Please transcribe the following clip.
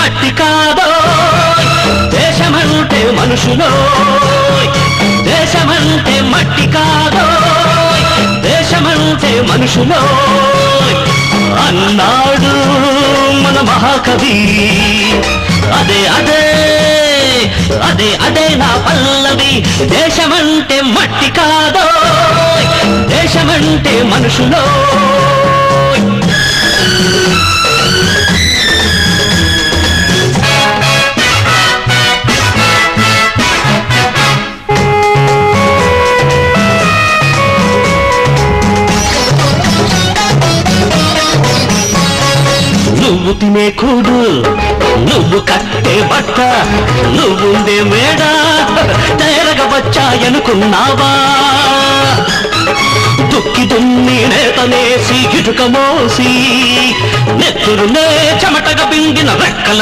మట్టి కాదో దేశమంటే మనుషులో దేశమంటే మట్టి కాదో దేశమంటే మనుషులో అన్నాడు మన మహాకవి అదే అదే అదే అదే నా పల్లవి దేశమంటే మట్టి కాదో దేశమంటే మనుషులో నువ్వు తినే కూడు నువ్వు కట్టే బట్ట నువ్వుండే మేడ తేరగ వచ్చాయనుకున్నావా దుక్కి దున్ని నేతనేసి ఇటుక మోసి నెత్తురునే చెమటగా పిండిన రెక్కల